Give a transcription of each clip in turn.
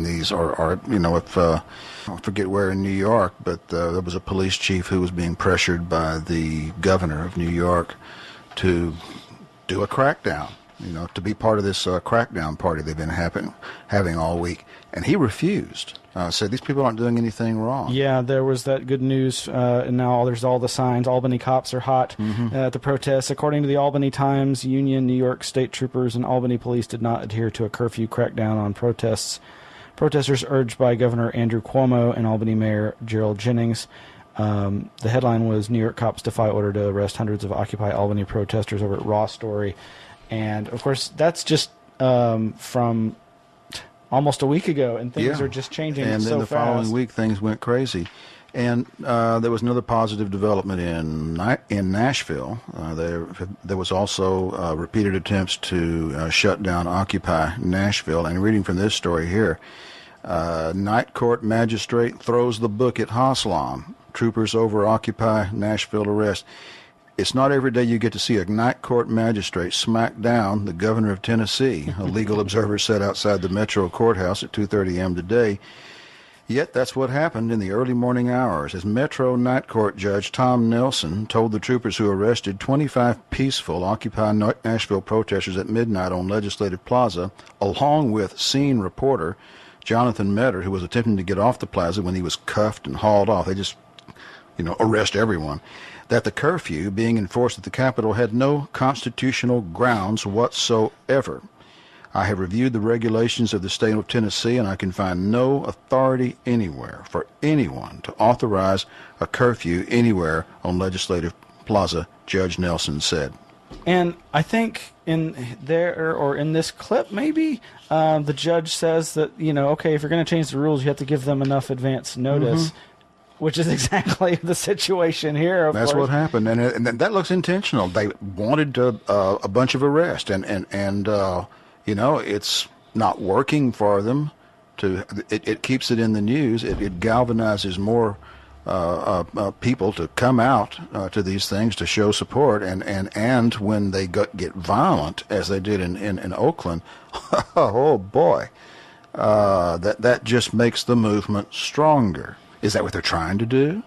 these are if I forget where in New York, but there was a police chief who was being pressured by the governor of New York to do a crackdown, to be part of this crackdown party they've been having all week, and he refused. Said these people aren't doing anything wrong. Yeah, there was that good news, and now there's all the signs. Albany cops are hot at the protests. According to the Albany Times, Union, New York State troopers, and Albany police did not adhere to a curfew crackdown on protests. Protesters urged by Governor Andrew Cuomo and Albany Mayor Gerald Jennings. The headline was, New York cops defy order to arrest hundreds of Occupy Albany protesters over at Raw Story. And, of course, that's just from almost a week ago, and things are just changing so fast. And then the following week, things went crazy. And there was another positive development in Nashville. There was also repeated attempts to shut down Occupy Nashville. And reading from this story here, night court magistrate throws the book at Haslam. Troopers over Occupy Nashville arrest. It's not every day you get to see a night court magistrate smack down the governor of Tennessee, a legal observer said outside the Metro courthouse at 2:30 a.m. today. Yet that's what happened in the early morning hours, as Metro Night Court Judge Tom Nelson told the troopers who arrested 25 peaceful Occupy Nashville protesters at midnight on Legislative Plaza, along with scene reporter Jonathan Metter, who was attempting to get off the plaza when he was cuffed and hauled off. They just, arrest everyone. That the curfew being enforced at the Capitol had no constitutional grounds whatsoever. I have reviewed the regulations of the state of Tennessee, and I can find no authority anywhere for anyone to authorize a curfew anywhere on Legislative Plaza, Judge Nelson said. And I think in this clip, maybe, the judge says that, okay, if you're going to change the rules, you have to give them enough advance notice, which is exactly the situation here. That's what happened, and that looks intentional. They wanted a bunch of arrests, and it's not working for them. It keeps it in the news. It galvanizes more people to come out to these things to show support, and when they get violent, as they did in Oakland, oh boy, that just makes the movement stronger. Is that what they're trying to do?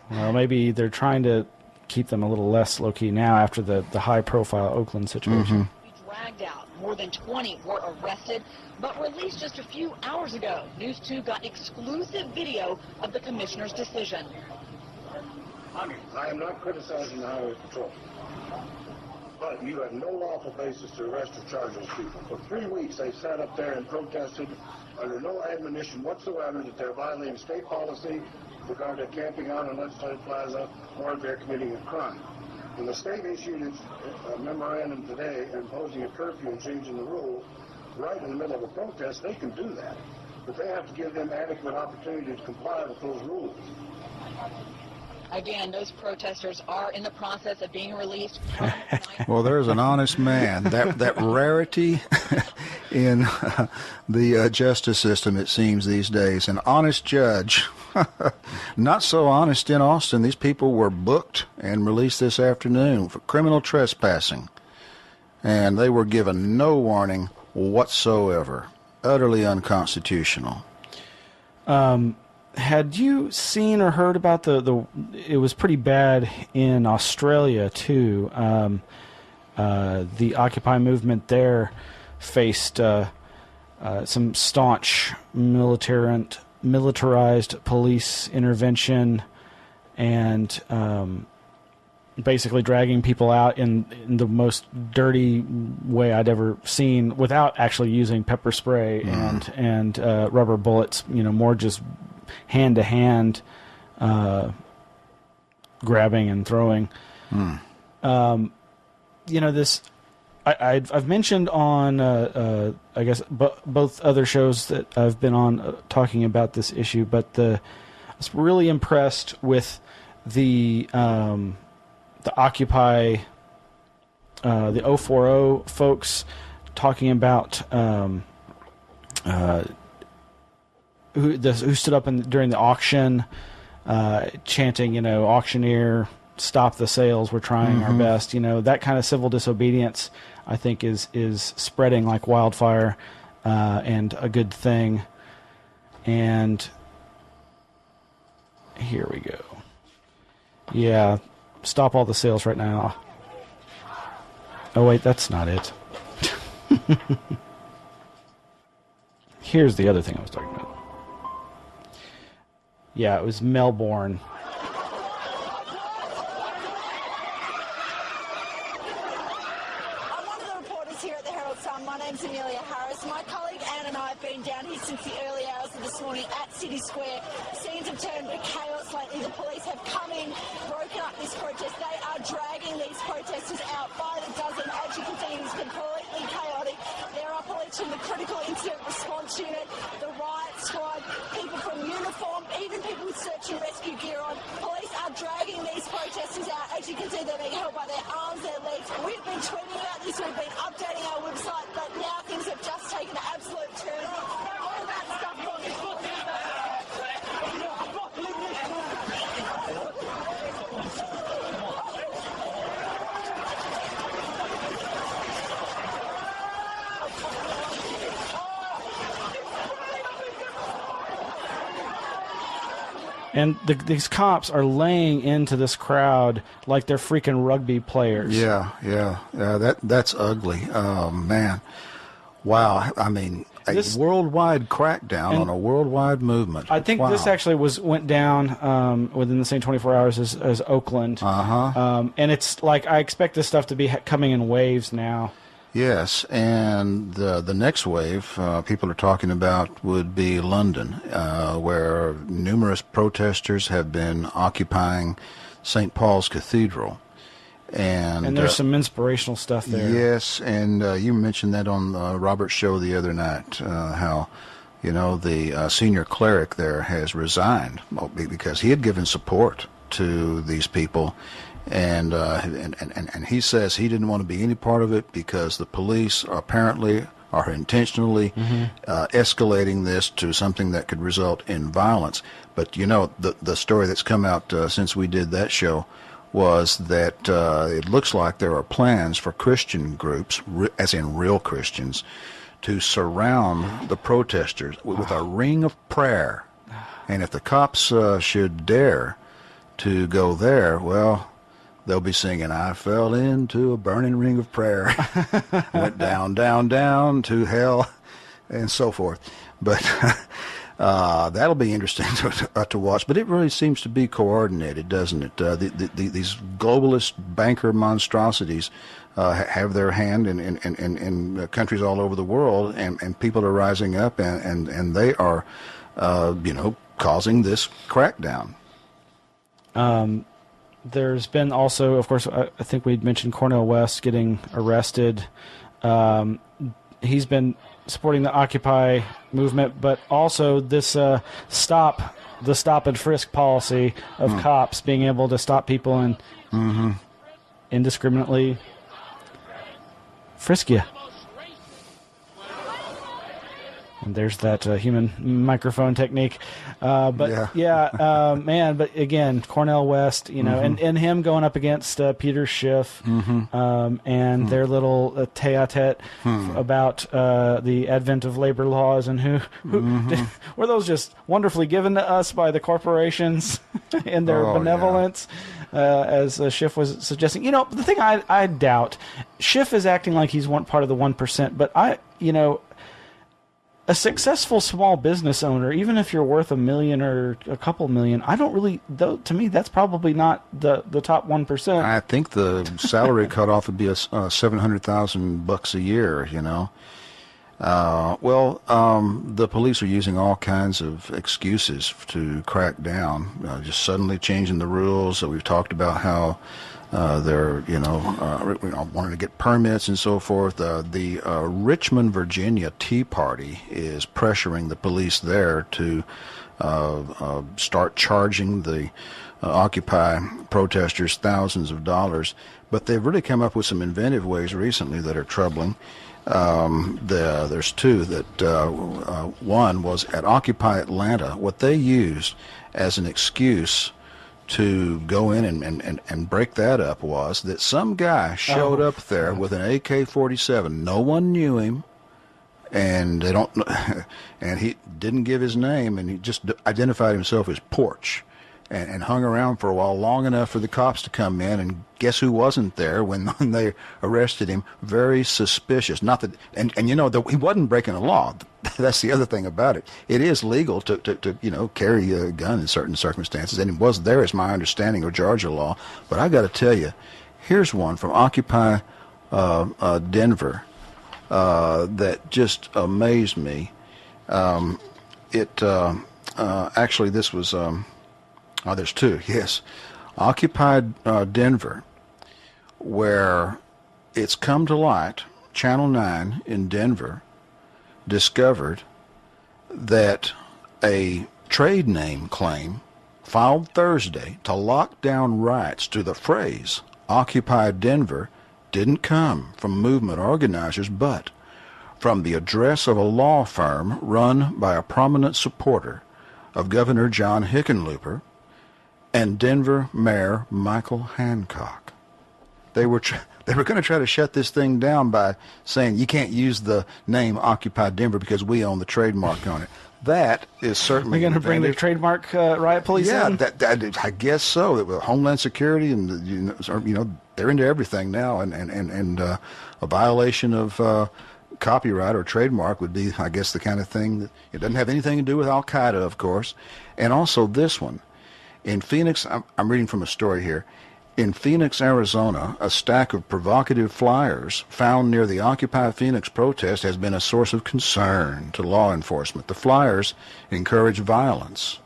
Well, maybe they're trying to keep them a little less low-key now after the high-profile Oakland situation. Dragged out. More than 20 were arrested, but released just a few hours ago. News 2 got exclusive video of the commissioner's decision. I am not criticizing the Highway Patrol, but you have no lawful basis to arrest or charge those people. For 3 weeks, they sat up there and protested under no admonition whatsoever that they're violating state policy regarding camping out on Legislative Plaza or they're committing a crime. When the state issued a memorandum today imposing a curfew and changing the rules right in the middle of a protest, they can do that. But they have to give them adequate opportunity to comply with those rules. Again, those protesters are in the process of being released. Well, there's an honest man. That rarity in the justice system, it seems, these days. An honest judge. Not so honest in Austin. These people were booked and released this afternoon for criminal trespassing. And they were given no warning whatsoever. Utterly unconstitutional. Had you seen or heard about it was pretty bad in Australia, too. The Occupy movement there faced some staunch militarized police intervention and basically dragging people out in the most dirty way I'd ever seen without actually using pepper spray and rubber bullets, more just hand-to-hand grabbing and throwing. This I've mentioned on I guess both other shows that I've been on talking about this issue, but I was really impressed with the Occupy the 040 folks talking about who stood up during the auction, chanting, auctioneer, stop the sales, we're trying our best. That kind of civil disobedience, I think, is spreading like wildfire. and a good thing. And here we go. Yeah, stop all the sales right now. Oh, wait, that's not it. Here's the other thing I was talking about. Yeah, it was Melbourne. I'm one of the reporters here at the Herald Sun. My name's Amelia Harris. My colleague Anne and I have been down here since the early hours of this morning at City Square. Scenes have turned to chaos lately. The police have come in, broken up this protest. They are dragging these protesters out by the dozen. As you can see, it is completely chaotic. There are police from the Critical Incident Response Unit, the riot squad, people from uniform, even people with search and rescue gear on. Police are dragging these protesters out. As you can see, they're being held by their arms, their legs. We've been tweeting about this, we've been updating our website, but now things have just taken an absolute turn. All that stuff on this book. And these cops are laying into this crowd like they're freaking rugby players. Yeah. That's ugly. Oh, man. Wow. I mean, This- a worldwide crackdown on a worldwide movement. I think this Wow. actually went down within the same 24 hours as Oakland. And it's like I expect this stuff to be coming in waves now. Yes, and the next wave people are talking about would be London, where numerous protesters have been occupying St. Paul's Cathedral. And there's some inspirational stuff there. Yes, and you mentioned that on Robert's show the other night, how, the senior cleric there has resigned because he had given support to these people. And he says he didn't want to be any part of it because the police apparently are intentionally escalating this to something that could result in violence. But the story that's come out since we did that show was that it looks like there are plans for Christian groups, as in real Christians, to surround the protesters with a ring of prayer. And if the cops should dare to go there, well, they'll be singing, "I fell into a burning ring of prayer, went down, down, down to hell," and so forth. But that'll be interesting to watch. But it really seems to be coordinated, doesn't it? These globalist banker monstrosities have their hand in countries all over the world, and people are rising up, and they are, causing this crackdown. There's been also, of course, I think we'd mentioned Cornel West getting arrested. He's been supporting the Occupy movement, but also this stop and frisk policy of cops being able to stop people and indiscriminately frisk you. And there's that human microphone technique. Man, but again, Cornel West, and him going up against Peter Schiff and their little tete-a-tete about the advent of labor laws and who were those just wonderfully given to us by the corporations and their benevolence, as Schiff was suggesting. The thing I doubt, Schiff is acting like he's one part of the 1%, but a successful small business owner, even if you're worth $1 million or a couple million, I don't really, though, to me, that's probably not the top 1%. I think the salary cutoff would be $700,000 a year, the police are using all kinds of excuses to crack down, just suddenly changing the rules. So we've talked about how they're, wanting to get permits and so forth. The Richmond, Virginia Tea Party is pressuring the police there to start charging the Occupy protesters thousands of dollars. But they've really come up with some inventive ways recently that are troubling. There's two. That one was at Occupy Atlanta. What they used as an excuse to go in and break that up was that some guy showed up there with an AK-47. No one knew him, and they don't, and he didn't give his name, and he just identified himself as Porch, and hung around for a while, long enough for the cops to come in, and guess who wasn't there when they arrested him? Very suspicious. Not that, and you know, he wasn't breaking the law. That's the other thing about it. It is legal to you know, carry a gun in certain circumstances, and it was there, is my understanding, of Georgia law. But I got to tell you, here's one from Occupy Denver that just amazed me. Actually, this was. Oh, there's two, yes. Occupy Denver, where it's come to light, Channel 9 in Denver discovered that a trade name claim filed Thursday to lock down rights to the phrase Occupy Denver didn't come from movement organizers, but from the address of a law firm run by a prominent supporter of Governor John Hickenlooper and Denver Mayor Michael Hancock. They were going to try to shut this thing down by saying you can't use the name Occupy Denver because we own the trademark on it. That is certainly. We're going to bring the trademark riot police in? Yeah, I guess so. Homeland Security and you know they're into everything now, and a violation of copyright or trademark would be, I guess, the kind of thing that it doesn't have anything to do with Al Qaeda, of course, and also this one. In Phoenix, I'm reading from a story here. In Phoenix, Arizona, a stack of provocative flyers found near the Occupy Phoenix protest has been a source of concern to law enforcement. The flyers encourage violence.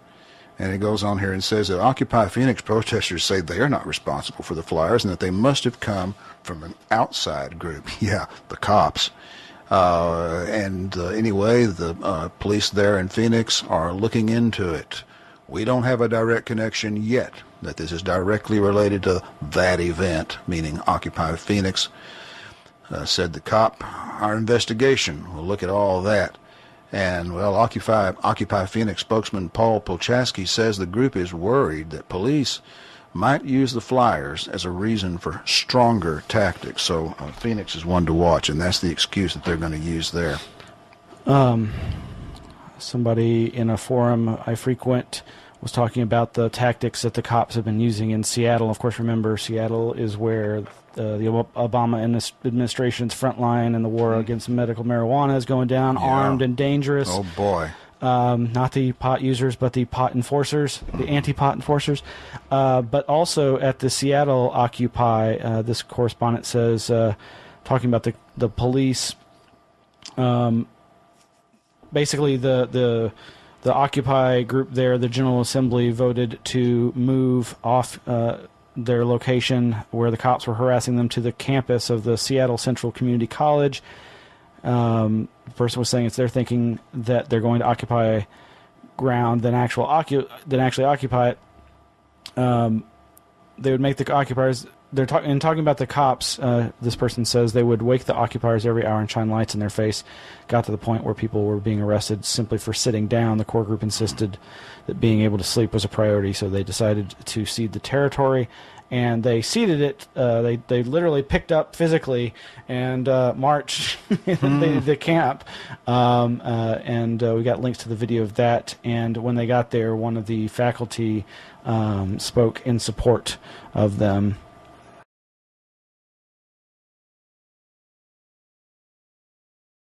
And it goes on here and says that Occupy Phoenix protesters say they are not responsible for the flyers and that they must have come from an outside group. Yeah, the cops. Anyway, the police there in Phoenix are looking into it. We don't have a direct connection yet that this is directly related to that event, meaning Occupy Phoenix, said the cop. Our investigation will look at all that. And, well, Occupy Phoenix spokesman Paul Polchaski says the group is worried that police might use the flyers as a reason for stronger tactics. So Phoenix is one to watch, and that's the excuse that they're going to use there. Somebody in a forum I frequent was talking about the tactics that the cops have been using in Seattle. Of course, remember, Seattle is where the Obama administration's front line in the war against medical marijuana is going down, armed and dangerous. Oh, boy. Not the pot users, but the pot enforcers, the anti-pot enforcers. But also at the Seattle Occupy, this correspondent says, talking about the police, basically the Occupy group there, the General Assembly, voted to move off their location where the cops were harassing them to the campus of the Seattle Central Community College. The person was saying it's their thinking that they're going to occupy ground than actually occupy it. They would make the occupiers. They're talking about the cops. This person says they would wake the occupiers every hour and shine lights in their face. Got to the point where people were being arrested simply for sitting down. The core group insisted that being able to sleep was a priority, so they decided to cede the territory. And they ceded it. They literally picked up physically and marched the camp. And we got links to the video of that. And when they got there, one of the faculty spoke in support of them.